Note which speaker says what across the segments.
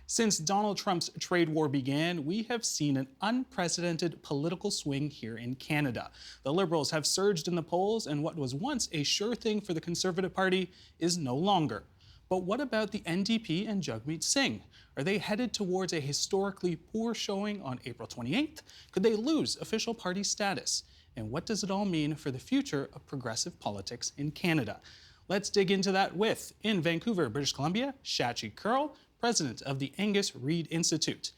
Speaker 1: Since Donald Trump's trade war began, we have seen an unprecedented political swing here in Canada. The Liberals have surged in the polls, and what was once a sure thing for the Conservative Party is no longer. But what about the NDP and Jagmeet Singh? Are they headed towards a historically poor showing on April 28th? Could they lose official party status? And what does it all mean for the future of progressive politics in Canada? Let's dig into that with, in Vancouver, British Columbia, Shachi Curl, president of the Angus Reid Institute.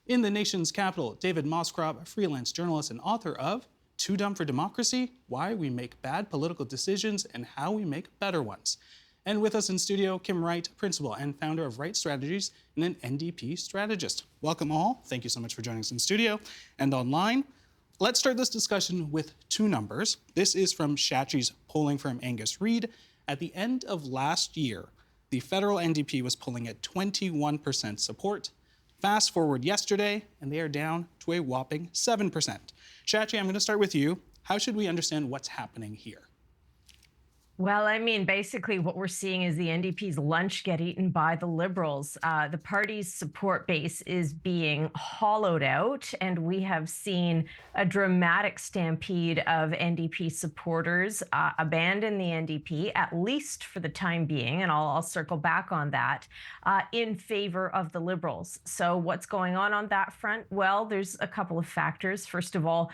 Speaker 1: In the nation's capital, David Moscrop, freelance journalist and author of Too Dumb for Democracy: Why We Make Bad Political Decisions and How We Make Better Ones. And with us in studio, Kim Wright, principal and founder of Wright Strategies and an NDP strategist. Welcome all. Thank you so much for joining us in studio and online. Let's start this discussion with two numbers. This is from Shachi's polling firm Angus Reid. At the end of last year, the federal NDP was polling at 21% support. Fast forward yesterday, and they are down to a whopping 7%. Shachi, I'm going to start with you. How should we understand what's happening here?
Speaker 2: Well, I mean, basically what we're seeing is the NDP's lunch get eaten by the Liberals. The party's support base is being hollowed out, and we have seen a dramatic stampede of NDP supporters abandon the NDP, at least for the time being, and I'll circle back on that, in favor of the Liberals. So what's going on that front? Well, there's a couple of factors. First of all,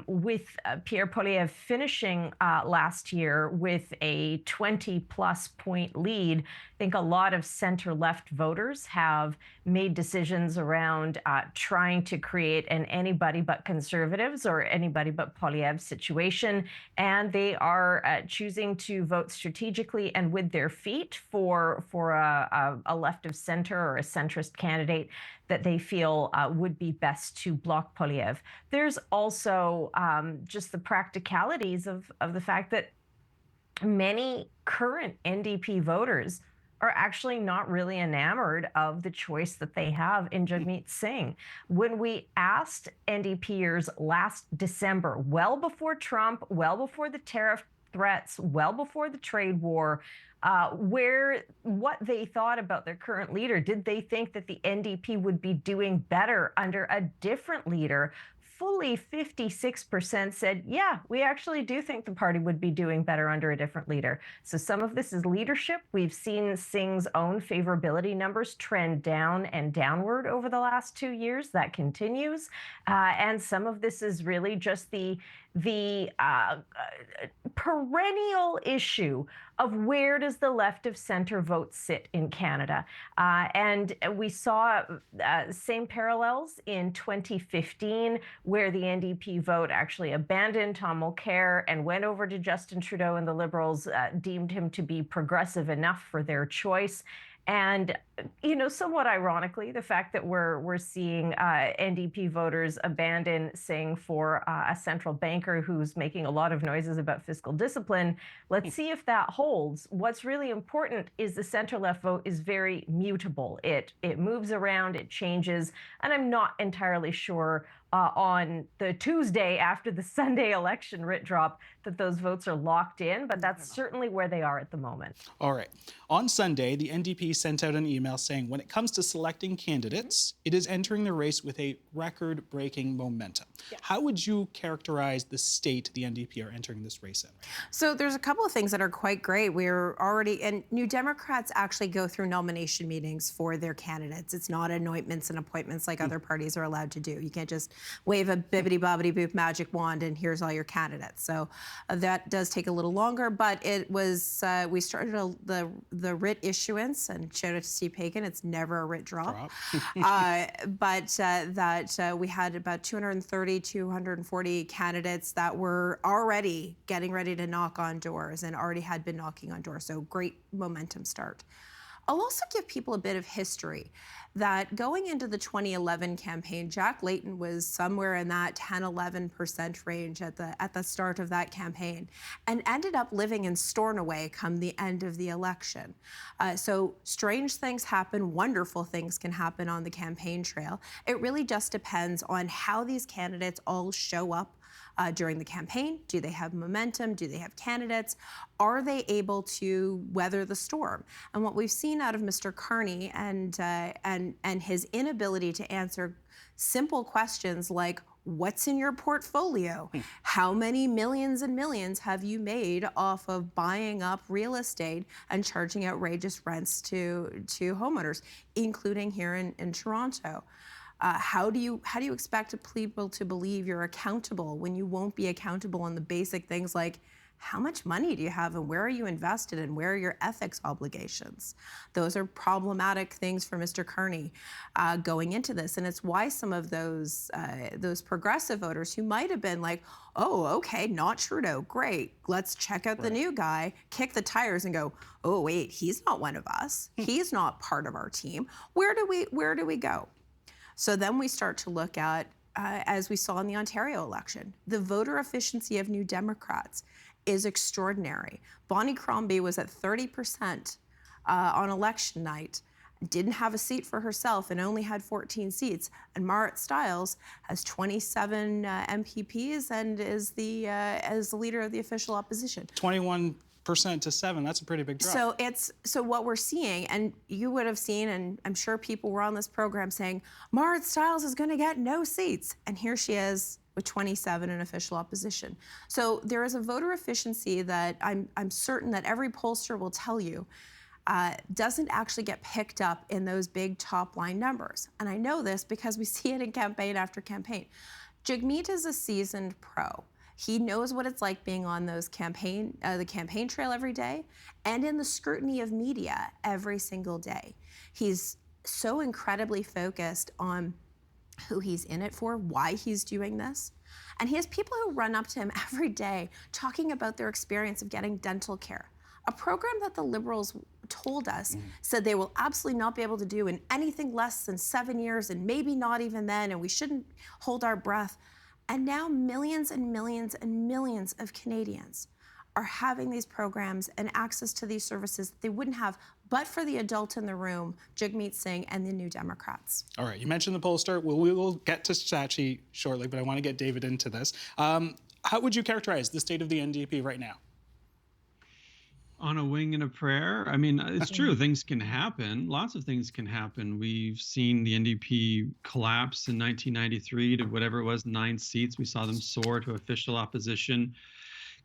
Speaker 2: with Pierre Poilievre finishing last year with a 20-plus point lead, I think a lot of center-left voters have made decisions around trying to create an anybody but Conservatives or anybody but Poilievre situation, and they are choosing to vote strategically and with their feet for a left-of-center or a centrist candidate that they feel would be best to block Poilievre. There's also just the practicalities of the fact that many current NDP voters are actually not really enamored of the choice that they have in Jagmeet Singh. When we asked NDPers last December, well before Trump, well before the tariff threats, well before the trade war, what they thought about their current leader, did they think that the NDP would be doing better under a different leader? Fully 56% said, yeah, we actually do think the party would be doing better under a different leader. So some of this is leadership. We've seen Singh's own favorability numbers trend down and downward over the last 2 years. That continues. And some of this is really just the perennial issue of where does the left of center vote sit in Canada. And we saw same parallels in 2015, where the NDP vote actually abandoned Tom Mulcair and went over to Justin Trudeau, and the Liberals deemed him to be progressive enough for their choice. And, you know, somewhat ironically, the fact that we're seeing NDP voters abandon Singh for a central banker who's making a lot of noises about fiscal discipline, let's see if that holds. What's really important is the center-left vote is very mutable. It moves around, it changes, and I'm not entirely sure on the Tuesday after the Sunday election writ drop that those votes are locked in, but that's certainly where they are at the moment.
Speaker 1: All right. On Sunday, the NDP sent out an email saying when it comes to selecting candidates, it is entering the race with a record-breaking momentum. Yeah. How would you characterize the state the NDP are entering this race in?
Speaker 3: So there's a couple of things that are quite great. We're already, and New Democrats actually go through nomination meetings for their candidates. It's not anointments and appointments like other parties are allowed to do. You can't just wave a bibbidi-bobbidi-boop magic wand and here's all your candidates. So that does take a little longer, but it was, we started the writ issuance, and shout out to Steve Paikin, it's never a writ drop. But we had about 230, 240 candidates that were already getting ready to knock on doors and already had been knocking on doors. So great momentum start. I'll also give people a bit of history that going into the 2011 campaign, Jack Layton was somewhere in that 10-11% range at the start of that campaign and ended up living in Stornoway come the end of the election. So strange things happen, wonderful things can happen on the campaign trail. It really just depends on how these candidates all show up during the campaign? Do they have momentum? Do they have candidates? Are they able to weather the storm? And what we've seen out of Mr. Carney and his inability to answer simple questions like, what's in your portfolio? How many millions and millions have you made off of buying up real estate and charging outrageous rents to homeowners, including here in Toronto? How do you expect people to believe you're accountable when you won't be accountable on the basic things like, how much money do you have and where are you invested and where are your ethics obligations? Those are problematic things for Mr. Carney going into this. And it's why some of those progressive voters who might have been like, oh, okay, not Trudeau, great, let's check out the new guy, kick the tires and go, oh, wait, he's not one of us. He's not part of our team. Where do we go? So then we start to look at, as we saw in the Ontario election, the voter efficiency of New Democrats is extraordinary. Bonnie Crombie was at 30% on election night, didn't have a seat for herself and only had 14 seats. And Marit Stiles has 27 MPPs and is the leader of the official opposition.
Speaker 1: 21% to 7, that's a pretty big drop.
Speaker 3: So what we're seeing, and you would have seen, and I'm sure people were on this program saying, Marit Stiles is going to get no seats. And here she is with 27 in official opposition. So there is a voter efficiency that I'm certain that every pollster will tell you doesn't actually get picked up in those big top line numbers. And I know this because we see it in campaign after campaign. Jagmeet is a seasoned pro. He knows what it's like being on those the campaign trail every day and in the scrutiny of media every single day. He's so incredibly focused on who he's in it for, why he's doing this. And he has people who run up to him every day talking about their experience of getting dental care, a program that the Liberals told us said they will absolutely not be able to do in anything less than 7 years and maybe not even then, and we shouldn't hold our breath. And now millions and millions and millions of Canadians are having these programs and access to these services that they wouldn't have but for the adult in the room, Jagmeet Singh and the New Democrats.
Speaker 1: All right, you mentioned the pollster. We will get to Sachi shortly, but I want to get David into this. How would you characterize the state of the NDP right now?
Speaker 4: On a wing and a prayer. I mean, it's true. Things can happen. Lots of things can happen. We've seen the NDP collapse in 1993 to whatever it was, 9 seats. We saw them soar to official opposition.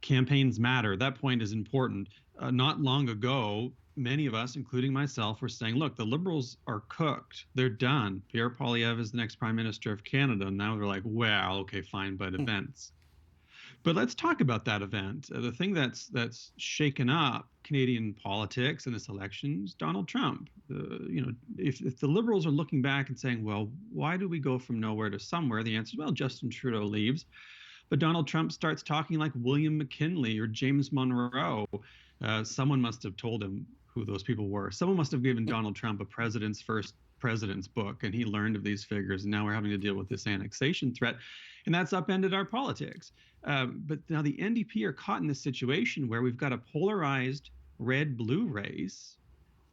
Speaker 4: Campaigns matter. That point is important. Not long ago, many of us, including myself, were saying, look, the Liberals are cooked. They're done. Pierre Poilievre is the next Prime Minister of Canada. And now they're like, well, okay, fine, but events. But let's talk about that event. The thing that's shaken up Canadian politics in this election is Donald Trump. If the Liberals are looking back and saying, well, why do we go from nowhere to somewhere? The answer is, well, Justin Trudeau leaves. But Donald Trump starts talking like William McKinley or James Monroe. Someone must have told him who those people were. Someone must have given Donald Trump a President's First President's book, and he learned of these figures. And now we're having to deal with this annexation threat. And that's upended our politics. But now the NDP are caught in this situation where we've got a polarized red-blue race,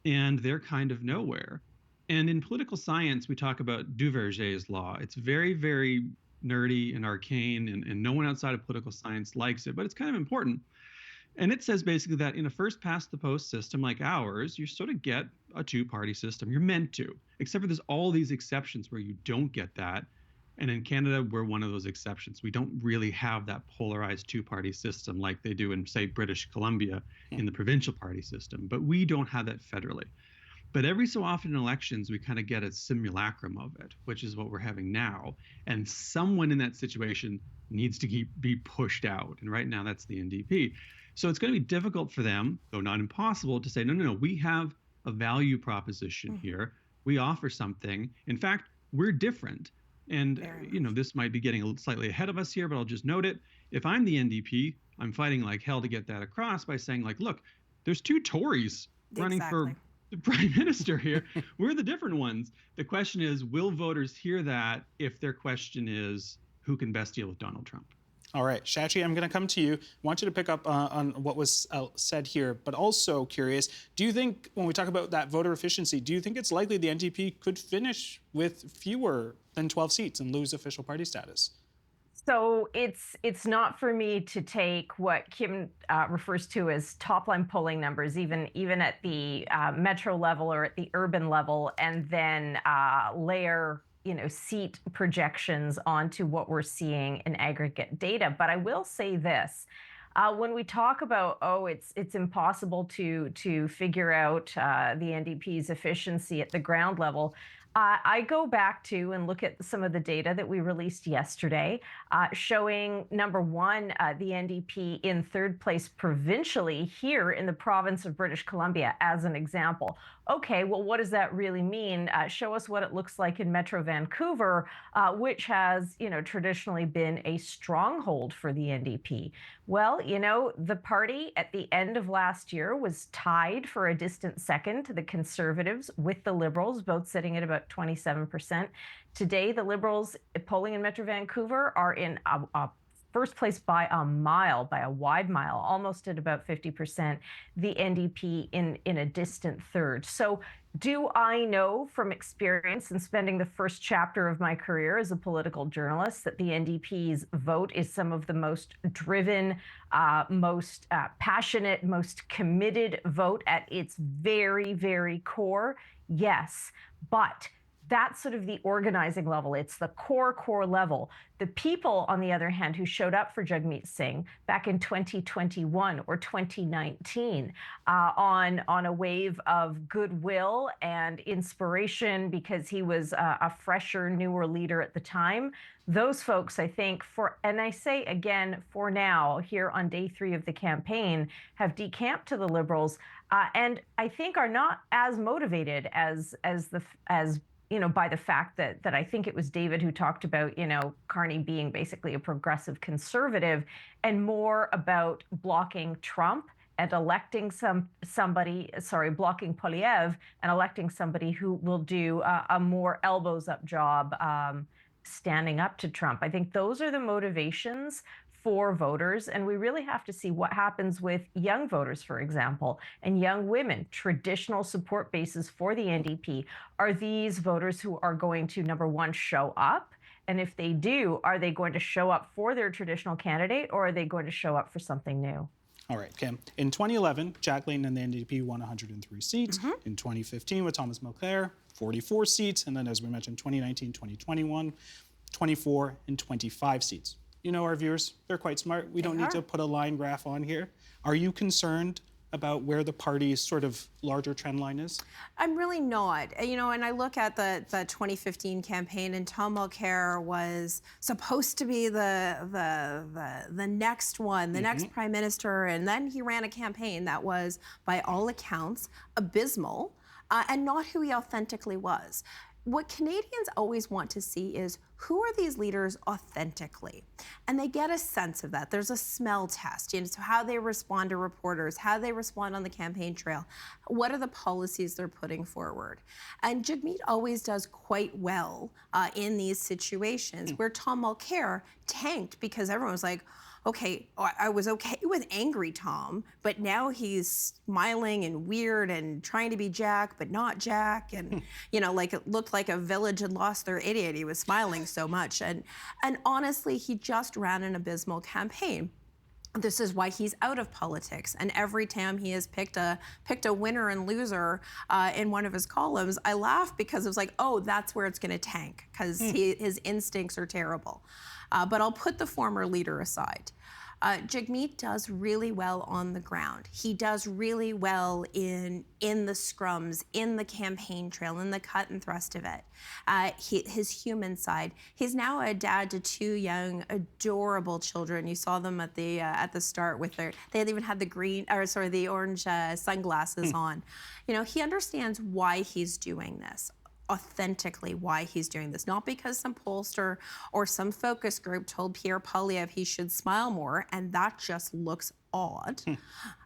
Speaker 4: and they're kind of nowhere. And in political science, we talk about Duverger's law. It's very, very nerdy and arcane, and no one outside of political science likes it, but it's kind of important. And it says basically that in a first-past-the-post system like ours, you sort of get a two-party system. You're meant to, except for there's all these exceptions where you don't get that. And in Canada, we're one of those exceptions. We don't really have that polarized two-party system like they do in, say, British Columbia in the provincial party system. But we don't have that federally. But every so often in elections, we kind of get a simulacrum of it, which is what we're having now. And someone in that situation needs to be pushed out. And right now, that's the NDP. So it's going to be difficult for them, though not impossible, to say, no, we have a value proposition here. We offer something. In fact, we're different. And, this might be getting slightly ahead of us here, but I'll just note it. If I'm the NDP, I'm fighting like hell to get that across by saying, like, look, there's 2 Tories running for the Prime Minister here. We're the different ones. The question is, will voters hear that if their question is, who can best deal with Donald Trump?
Speaker 1: All right, Sachi, I'm going to come to you. I want you to pick up on what was said here, but also curious, do you think, when we talk about that voter efficiency, do you think it's likely the NDP could finish with fewer than 12 seats and lose official party status?
Speaker 2: So it's not for me to take what Kim refers to as top line polling numbers, even at the metro level or at the urban level, and then layer seat projections onto what we're seeing in aggregate data. But I will say this. When we talk about, it's impossible to figure out the NDP's efficiency at the ground level, I go back to and look at some of the data that we released yesterday, showing number one, the NDP in third place provincially here in the province of British Columbia, as an example. Okay, well, what does that really mean? Show us what it looks like in Metro Vancouver, which has, traditionally been a stronghold for the NDP. Well, the party at the end of last year was tied for a distant second to the Conservatives with the Liberals, both sitting at about 27%. Today, the Liberals polling in Metro Vancouver are in a first place by a mile, by a wide mile, almost at about 50%, the NDP in a distant third. So do I know from experience and spending the first chapter of my career as a political journalist that the NDP's vote is some of the most driven, most passionate, most committed vote at its very, very core? Yes, but that's sort of the organizing level. It's the core level. The people, on the other hand, who showed up for Jagmeet Singh back in 2021 or 2019 on a wave of goodwill and inspiration because he was a fresher, newer leader at the time, those folks, I think, and I say again, for now, here on day 3 of the campaign, have decamped to the Liberals, and I think are not as motivated as by the fact that I think it was David who talked about, Carney being basically a progressive conservative, and more about blocking Trump and electing blocking Polyev and electing somebody who will do a more elbows up job standing up to Trump. I think those are the motivations for voters, and we really have to see what happens with young voters, for example, and young women, traditional support bases for the NDP. Are these voters who are going to, number one, show up? And if they do, are they going to show up for their traditional candidate, or are they going to show up for something new?
Speaker 1: All right, Kim. In 2011, Jacqueline and the NDP won 103 seats. In 2015, with Thomas Mulcair, 44 seats. And then, as we mentioned, 2019, 2021, 24 and 25 seats. Our viewers, they're quite smart. We don't need to put a line graph on here. Are you concerned about where the party's sort of larger trend line is?
Speaker 3: I'm really not. And I look at the 2015 campaign, and Tom Mulcair was supposed to be the next one, the next prime minister, and then he ran a campaign that was, by all accounts, abysmal, and not who he authentically was. What Canadians always want to see is, who are these leaders authentically? And they get a sense of that. There's a smell test, so how they respond to reporters, how they respond on the campaign trail, what are the policies they're putting forward. And Jagmeet always does quite well in these situations where Tom Mulcair tanked because everyone was like, okay, I was okay with angry Tom, but now he's smiling and weird and trying to be Jack, but not Jack. And, like it looked like a village had lost their idiot. He was smiling so much. And honestly, he just ran an abysmal campaign. This is why he's out of politics. And every time he has picked a winner and loser in one of his columns, I laugh because it was like, oh, that's where it's going to tank, because his instincts are terrible. But I'll put the former leader aside. Jagmeet does really well on the ground. He does really well in the scrums, in the campaign trail, in the cut and thrust of it. His human side. He's now a dad to 2 young, adorable children. You saw them at the start with they even had the orange sunglasses on. He understands why he's doing this. Authentically why he's doing this, not because some pollster or some focus group told Pierre Poilievre he should smile more, and that just looks odd.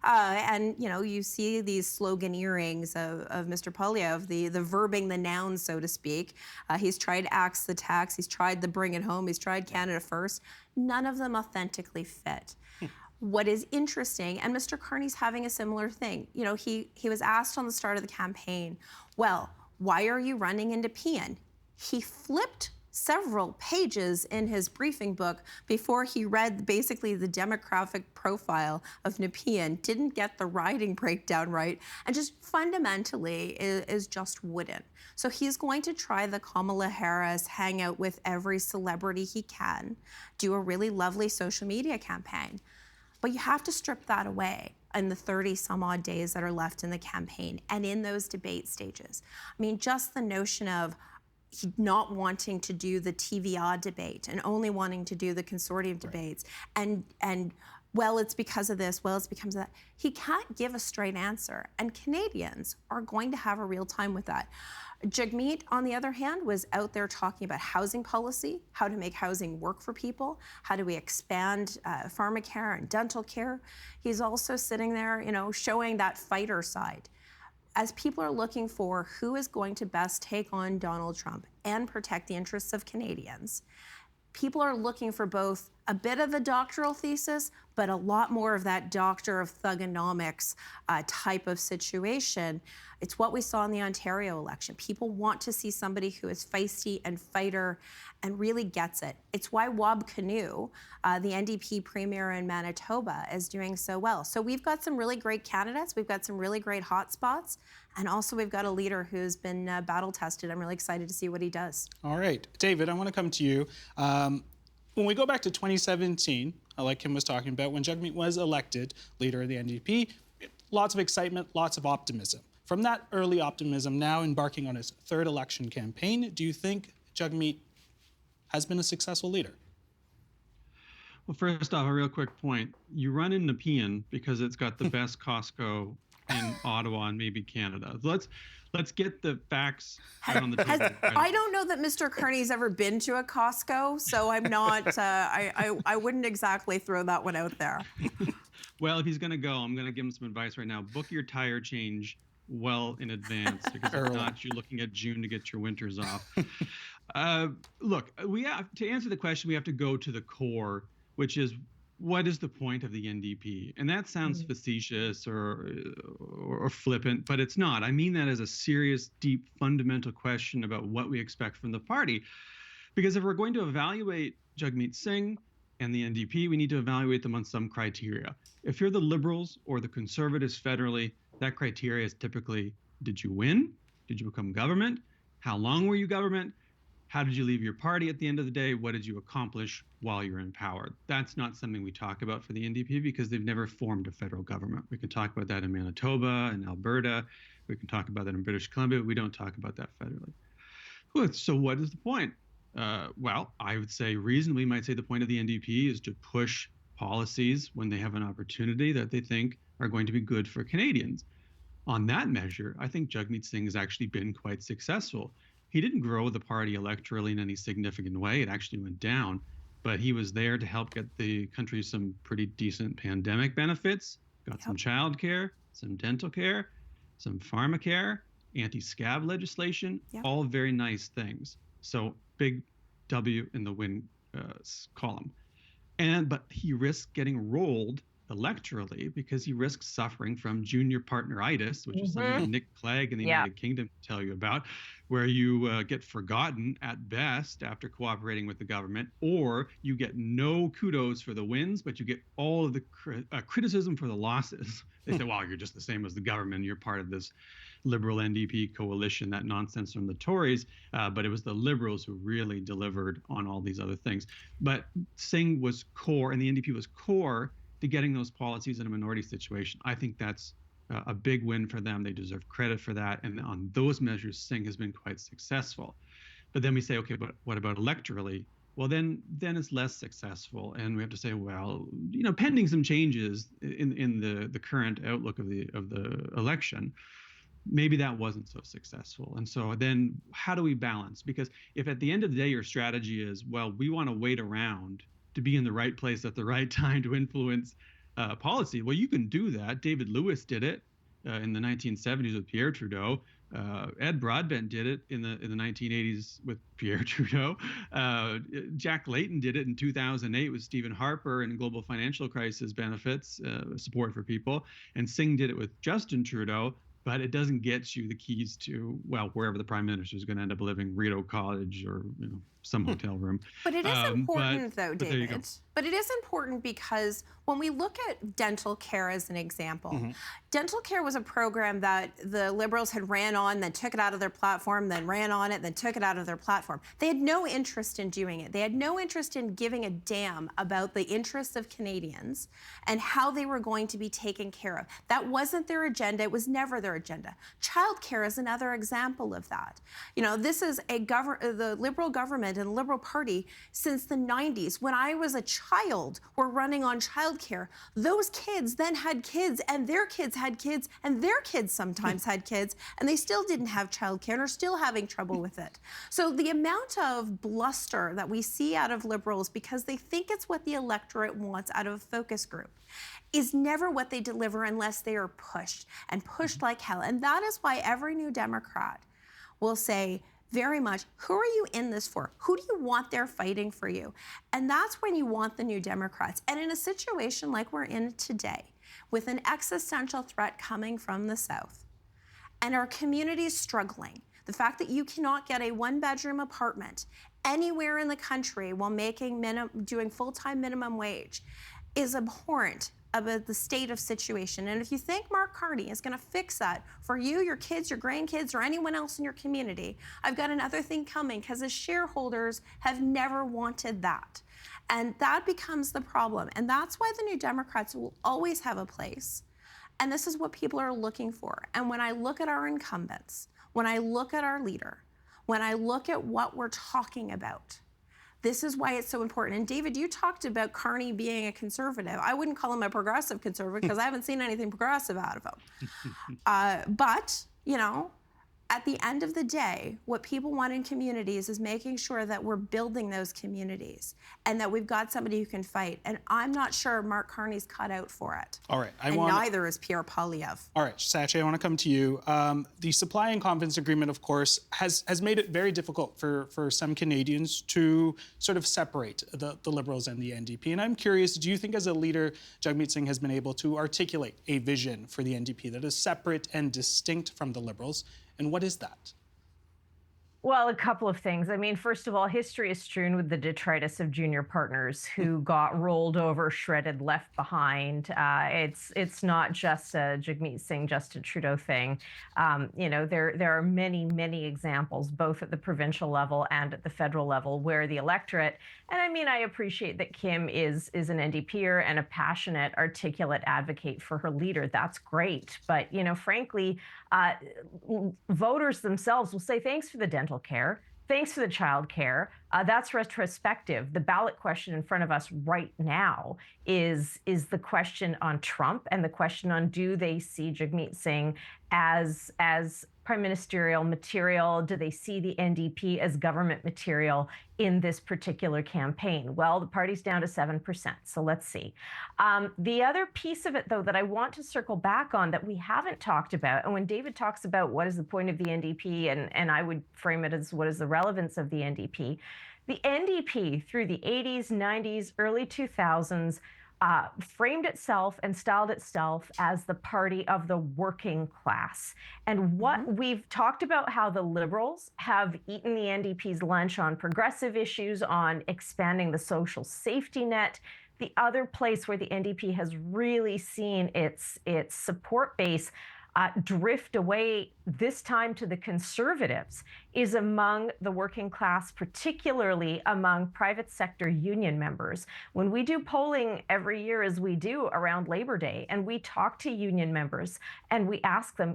Speaker 3: And you see these sloganeerings of Mr. Poilievre, the verbing the noun, so to speak. He's tried axe the tax, he's tried the bring it home, he's tried Canada first. None of them authentically fit. What is interesting, and Mr. Carney's having a similar thing. He was asked on the start of the campaign, well, why are you running into PN? He flipped several pages in his briefing book before he read basically the demographic profile of Nepean, didn't get the riding breakdown right, and just fundamentally is just wooden. So he's going to try the Kamala Harris, hang out with every celebrity he can, do a really lovely social media campaign. But you have to strip that away in the 30 some odd days that are left in the campaign and in those debate stages. I mean, just the notion of not wanting to do the TVO debate and only wanting to do the consortium debates and well, it's because of this, well, it's because of that. He can't give a straight answer, and Canadians are going to have a real time with that. Jagmeet, on the other hand, was out there talking about housing policy, how to make housing work for people, how do we expand pharmacare and dental care. He's also sitting there, showing that fighter side. As people are looking for who is going to best take on Donald Trump and protect the interests of Canadians, people are looking for both a bit of the doctoral thesis, but a lot more of that doctor of thugonomics type of situation. It's what we saw in the Ontario election. People want to see somebody who is feisty and fighter and really gets it. It's why Wab Kinew, the NDP premier in Manitoba, is doing so well. So we've got some really great candidates. We've got some really great hotspots. And also we've got a leader who's been battle tested. I'm really excited to see what he does.
Speaker 1: All right. David, I want to come to you. When we go back to 2017, like Kim was talking about, when Jagmeet was elected leader of the NDP, lots of excitement, lots of optimism. From that early optimism, now embarking on his third election campaign, do you think Jagmeet has been a successful leader?
Speaker 4: Well, first off, a real quick point. You run in Nepean because it's got the best Costco in Ottawa and maybe Canada. Let's get the facts out on the table.
Speaker 3: I don't know that Mr. Kearney's ever been to a Costco, so I'm not, I wouldn't exactly throw that one out there.
Speaker 4: Well, if he's going to go, I'm going to give him some advice right now. Book your tire change well in advance, because if not, you're looking at June to get your winters off. Look, we have to answer the question. We have to go to the core, which is, what is the point of the NDP? And that sounds facetious or flippant, but it's not. I mean that as a serious, deep, fundamental question about what we expect from the party. Because if we're going to evaluate Jagmeet Singh and the NDP, we need to evaluate them on some criteria. If you're the Liberals or the Conservatives federally, that criteria is typically, did you win? Did you become government? How long were you government? How did you leave your party at the end of the day? What did you accomplish while you're in power? That's not something we talk about for the NDP because they've never formed a federal government. We can talk about that in Manitoba and Alberta. We can talk about that in British Columbia. We don't talk about that federally. Well, so what is the point? Well, I would say reasonably might say the point of the NDP is to push policies when they have an opportunity that they think are going to be good for Canadians. On that measure, I think Jagmeet Singh has actually been quite successful. He didn't grow the party electorally in any significant way. It actually went down, but he was there to help get the country some pretty decent pandemic benefits, got some child care, some dental care, some pharmacare, anti-scab legislation, all very nice things. So big W in the win column. But he risked getting rolled electorally because he risks suffering from junior partneritis, which is something that Nick Clegg in the United Kingdom can tell you about, where you get forgotten at best after cooperating with the government, or you get no kudos for the wins, but you get all of the criticism for the losses. They say, well, you're just the same as the government. You're part of this Liberal NDP coalition, that nonsense from the Tories. But it was the Liberals who really delivered on all these other things. But Singh was core, and the NDP was core to getting those policies in a minority situation. I think that's a big win for them. They deserve credit for that. And on those measures, Singh has been quite successful. But then we say, okay, but what about electorally? Well, then it's less successful. And we have to say, well, pending some changes in the current outlook of the election, maybe that wasn't so successful. And so then how do we balance? Because if at the end of the day, your strategy is, well, we want to wait around to be in the right place at the right time to influence policy. Well, you can do that. David Lewis did it in the 1970s with Pierre Trudeau. Ed Broadbent did it in the 1980s with Pierre Trudeau. Jack Layton did it in 2008 with Stephen Harper and global financial crisis benefits, support for people. And Singh did it with Justin Trudeau but it doesn't get you the keys to, well, wherever the prime minister is going to end up living, Rideau Cottage or some hotel room.
Speaker 3: But it is important, though,
Speaker 4: but there you go.
Speaker 3: David. But it is important because when we look at dental care as an example, dental care was a program that the Liberals had ran on, then took it out of their platform, then ran on it, then took it out of their platform. They had no interest in doing it. They had no interest in giving a damn about the interests of Canadians and how they were going to be taken care of. That wasn't their agenda. It was never their agenda. Childcare is another example of that. This is the Liberal government and the Liberal Party since the 90s. When I was a child, were running on childcare. Those kids then had kids, and their kids had kids, and their kids sometimes had kids, and they still didn't have childcare and are still having trouble with it. So the amount of bluster that we see out of Liberals because they think it's what the electorate wants out of a focus group is never what they deliver unless they are pushed, and pushed like hell. And that is why every New Democrat will say, very much, who are you in this for? Who do you want there fighting for you? And that's when you want the New Democrats. And in a situation like we're in today, with an existential threat coming from the South, and our communities struggling, the fact that you cannot get a one-bedroom apartment anywhere in the country while doing full-time minimum wage is abhorrent about the state of situation. And if you think Mark Carney is going to fix that for you, your kids, your grandkids, or anyone else in your community, I've got another thing coming, because the shareholders have never wanted that. And that becomes the problem. And that's why the New Democrats will always have a place. And this is what people are looking for. And when I look at our incumbents, when I look at our leader, when I look at what we're talking about, this is why it's so important. And David, you talked about Carney being a conservative. I wouldn't call him a progressive conservative because I haven't seen anything progressive out of him. But, at the end of the day, what people want in communities is making sure that we're building those communities and that we've got somebody who can fight. And I'm not sure Mark Carney's cut out for it.
Speaker 1: All right.
Speaker 3: Neither is Pierre Poilievre.
Speaker 1: All right, Sachi, I want to come to you. The supply and confidence agreement, of course, has made it very difficult for some Canadians to sort of separate the Liberals and the NDP. And I'm curious, do you think as a leader, Jagmeet Singh has been able to articulate a vision for the NDP that is separate and distinct from the Liberals? And what is that?
Speaker 2: Well, a couple of things. I mean, first of all, history is strewn with the detritus of junior partners who got rolled over, shredded, left behind. It's not just a Jagmeet Singh, Justin Trudeau thing. There are many examples, both at the provincial level and at the federal level, where the electorate, and I mean, I appreciate that Kim is an NDPer and a passionate, articulate advocate for her leader. That's great. But, frankly, voters themselves will say, thanks for the dental care. Thanks for the child care. That's retrospective. The ballot question in front of us right now is the question on Trump and the question on, do they see Jagmeet Singh as prime ministerial material? Do they see the NDP as government material in this particular campaign? Well, the party's down to 7%, so let's see. The other piece of it, though, that I want to circle back on that we haven't talked about, and when David talks about what is the point of the NDP, and I would frame it as what is the relevance of the NDP through the 80s, 90s, early 2000s, framed itself and styled itself as the party of the working class. And what we've talked about, how the Liberals have eaten the NDP's lunch on progressive issues, on expanding the social safety net. The other place where the NDP has really seen its support base drift away, this time to the Conservatives, is among the working class, particularly among private sector union members. When we do polling every year, as we do around Labor Day, and we talk to union members and we ask them,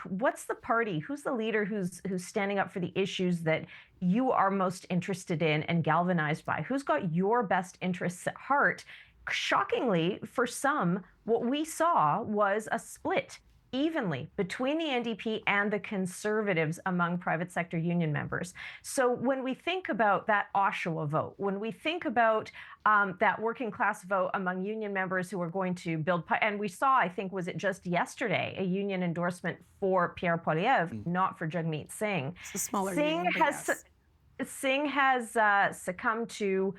Speaker 2: what's the party, who's the leader who's standing up for the issues that you are most interested in and galvanized by, who's got your best interests at heart? Shockingly, for some, what we saw was a split evenly between the NDP and the Conservatives among private sector union members. So when we think about that Oshawa vote, when we think about that working class vote among union members who are going to build, and we saw, I think, was it just yesterday, a union endorsement for Pierre Poilievre, not for Jagmeet Singh.
Speaker 3: It's a smaller
Speaker 2: Singh
Speaker 3: union,
Speaker 2: has. Singh has succumbed to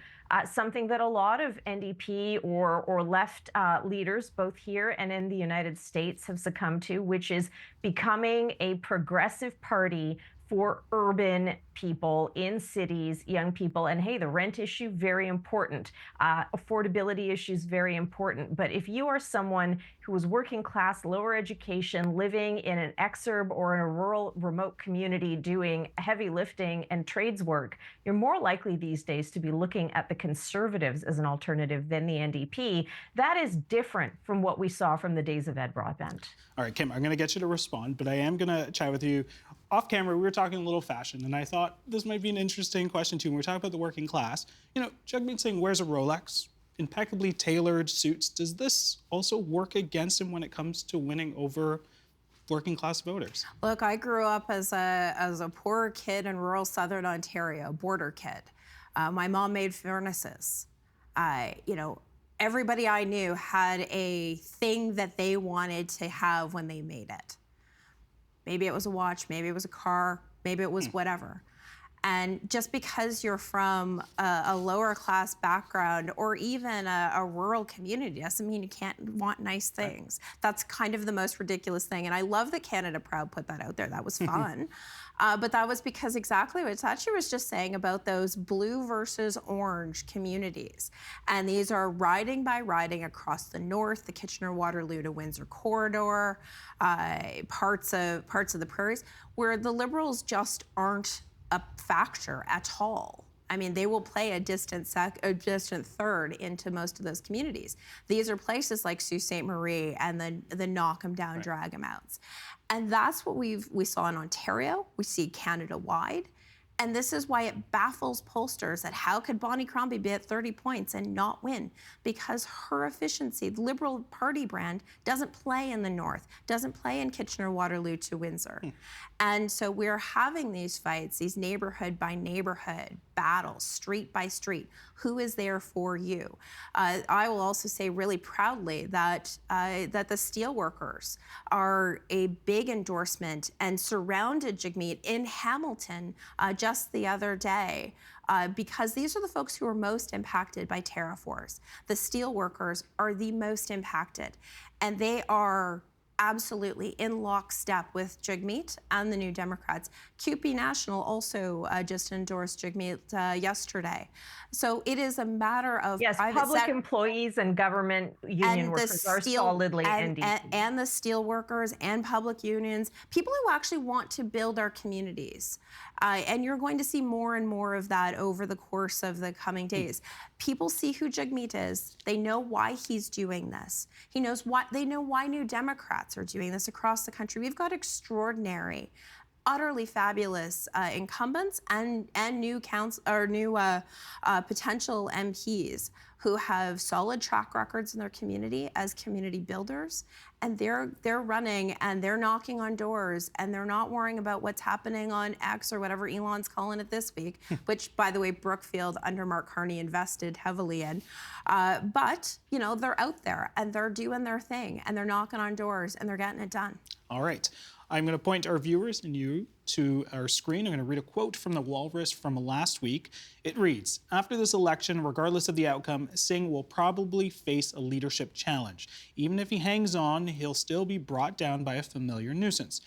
Speaker 2: something that a lot of NDP or left leaders, both here and in the United States, have succumbed to, which is becoming a progressive party for urban people in cities, young people. And hey, the rent issue, very important. Affordability issues, very important. But if you are someone who is working class, lower education, living in an exurb or in a rural, remote community doing heavy lifting and trades work, you're more likely these days to be looking at the Conservatives as an alternative than the NDP. That is different from what we saw from the days of Ed Broadbent.
Speaker 1: All right, Kim, I'm going to get you to respond, but I am going to chat with you. Off camera, we were talking a little fashion, and I thought this might be an interesting question, too. When we're talking about the working class, you know, Jagmeet Singh wears a Rolex, impeccably tailored suits. Does this also work against him when it comes to winning over working class voters?
Speaker 3: Look, I grew up as a poor kid in rural southern Ontario, border kid. My mom made furnaces. You know, everybody I knew had a thing that they wanted to have when they made it. Maybe it was a watch, maybe it was a car, maybe it was whatever. And just because you're from a lower class background or even a rural community doesn't mean you can't want nice things. That's kind of the most ridiculous thing. And I love that Canada Proud put that out there. That was fun. But that was because exactly what Sachi was just saying about those blue versus orange communities. And these are riding by riding across the north, the Kitchener-Waterloo to Windsor corridor, parts of the prairies, where the Liberals just aren't a factor at all. I mean, they will play a distant third into most of those communities. These are places like Sault Ste. Marie and the knock 'em down, drag 'em outs. And that's what we saw in Ontario. We see Canada-wide. And this is why it baffles pollsters that how could Bonnie Crombie be at 30 points and not win? Because her efficiency, the Liberal Party brand, doesn't play in the north, doesn't play in Kitchener-Waterloo to Windsor. And so we're having these fights, these neighborhood by neighborhood battles, street by street. Who is there for you? I will also say really proudly that that the steelworkers are a big endorsement and surrounded Jagmeet in Hamilton just the other day. Because these are the folks who are most impacted by tariff wars. The steelworkers are the most impacted, and they are absolutely in lockstep with Jagmeet and the New Democrats. QP National also just endorsed Jagmeet yesterday. So it is a matter of
Speaker 2: yes, public employees and government union workers are solidly NDP.
Speaker 3: And the steel workers and public unions, people who actually want to build our communities. And you're going to see more and more of that over the course of the coming days. People see who Jagmeet is. They know why he's doing this. They know why New Democrats are doing this across the country. We've got extraordinary, utterly fabulous incumbents and new potential MPs who have solid track records in their community as community builders, and they're running and they're knocking on doors and they're not worrying about what's happening on X or whatever Elon's calling it this week, which, by the way, Brookfield under Mark Carney invested heavily in. But you know, they're out there and they're doing their thing and they're knocking on doors and they're getting it done.
Speaker 1: All right. I'm going to point our viewers and you to our screen. I'm going to read a quote from the Walrus from last week. It reads, "After this election, regardless of the outcome, Singh will probably face a leadership challenge. Even if he hangs on, he'll still be brought down by a familiar nuisance.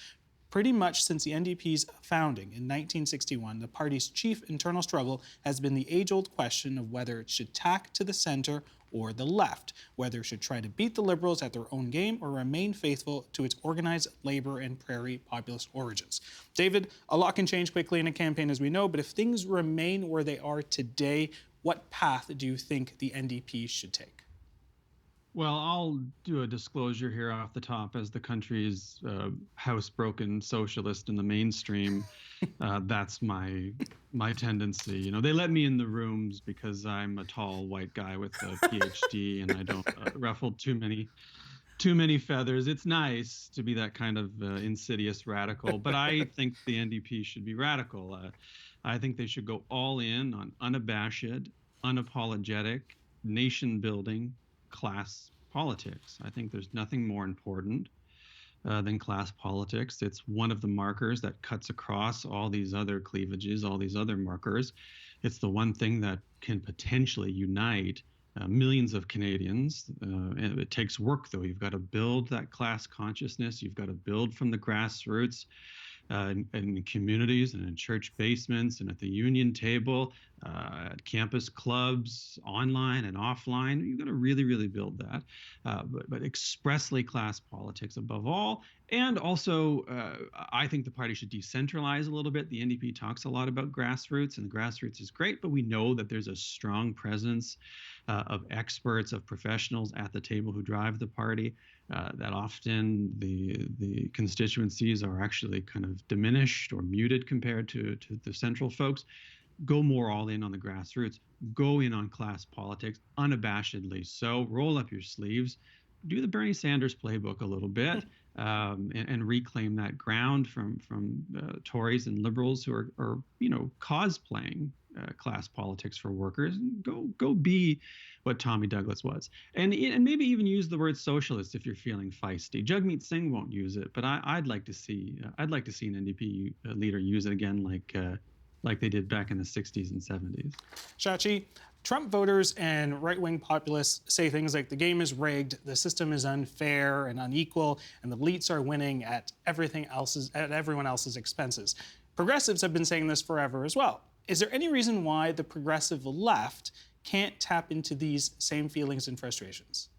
Speaker 1: Pretty much since the NDP's founding in 1961, the party's chief internal struggle has been the age-old question of whether it should tack to the center or the left, whether it should try to beat the Liberals at their own game or remain faithful to its organized labor and prairie populist origins." David, a lot can change quickly in a campaign, as we know, but if things remain where they are today, what path do you think the NDP should take?
Speaker 4: Well, I'll do a disclosure here off the top as the country's housebroken socialist in the mainstream. That's my tendency. You know, they let me in the rooms because I'm a tall white guy with a PhD and I don't ruffle too many feathers. It's nice to be that kind of insidious radical, but I think the NDP should be radical. I think they should go all in on unabashed, unapologetic, nation building, class politics. I think there's nothing more important than class politics. It's one of the markers that cuts across all these other cleavages, all these other markers. It's the one thing that can potentially unite millions of Canadians. And it takes work, though. You've got to build that class consciousness. You've got to build from the grassroots. In communities and in church basements and at the union table, at campus clubs, online and offline. You've got to really, really build that, but expressly class politics above all. And also, I think the party should decentralize a little bit. The NDP talks a lot about grassroots, and the grassroots is great, but we know that there's a strong presence of experts, of professionals at the table who drive the party. That often the constituencies are actually kind of diminished or muted compared to the central folks. Go more all in on the grassroots. Go in on class politics unabashedly. So roll up your sleeves, do the Bernie Sanders playbook a little bit, and reclaim that ground from Tories and Liberals who are cosplaying class politics for workers. Go be what Tommy Douglas was, and maybe even use the word socialist if you're feeling feisty. Jagmeet Singh won't use it, but I'd like to see an NDP leader use it again, like they did back in the 60s and 70s.
Speaker 1: Shachi, Trump voters and right-wing populists say things like the game is rigged, the system is unfair and unequal, and the elites are winning at everyone else's expenses. Progressives have been saying this forever as well. Is there any reason why the progressive left can't tap into these same feelings and frustrations?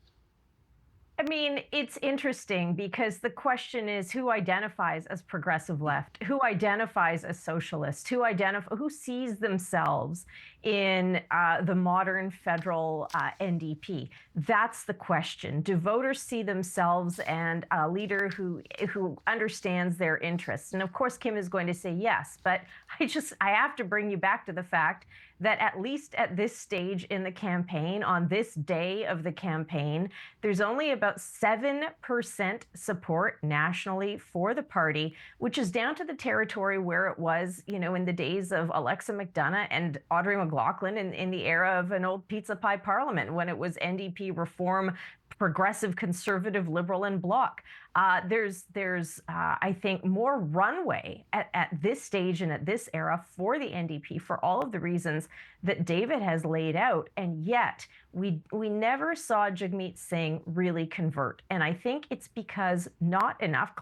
Speaker 2: I mean, it's interesting because the question is who identifies as progressive left, who identifies as socialist, who sees themselves in the modern federal NDP. That's the question. Do voters see themselves and a leader who understands their interests? And of course, Kim is going to say yes, but I have to bring you back to the fact that at least at this stage in the campaign, on this day of the campaign, there's only about 7% support nationally for the party, which is down to the territory where it was, in the days of Alexa McDonough and Audrey McLaughlin in the era of an old pizza pie parliament, when it was NDP Reform, Progressive, Conservative, Liberal, and Bloc. There's I think, more runway at this stage and at this era for the NDP for all of the reasons that David has laid out. And yet we never saw Jagmeet Singh really convert. And I think it's because not enough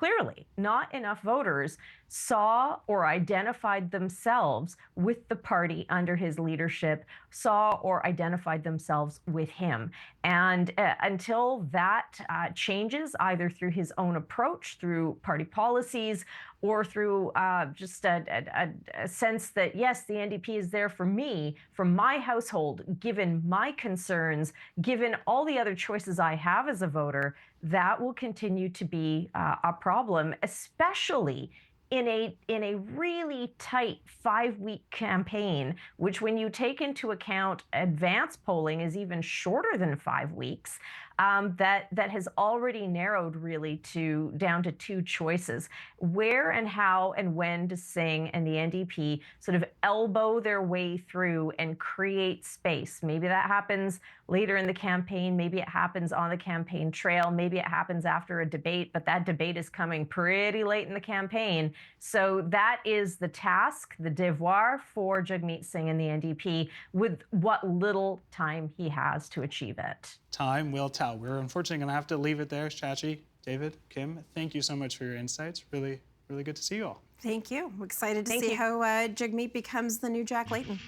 Speaker 2: voters saw or identified themselves with the party under his leadership, saw or identified themselves with him. And until that changes, either through his own approach, through party policies, or through just a sense that, yes, the NDP is there for me, for my household, given my concerns, given all the other choices I have as a voter, that will continue to be a problem, especially in a really tight 5-week campaign, which, when you take into account advance polling, is even shorter than 5 weeks. That has already narrowed really down to two choices: where and how and when does Singh and the NDP sort of elbow their way through and create space? Maybe that happens later in the campaign, maybe it happens on the campaign trail, maybe it happens after a debate, but that debate is coming pretty late in the campaign. So that is the task, the devoir for Jagmeet Singh and the NDP, with what little time he has to achieve it.
Speaker 1: Time will tell. We're unfortunately going to have to leave it there. Shachi, David, Kim, thank you so much for your insights. Really, really good to see you all.
Speaker 3: Thank you. I'm excited to see how Jagmeet becomes the new Jack Layton.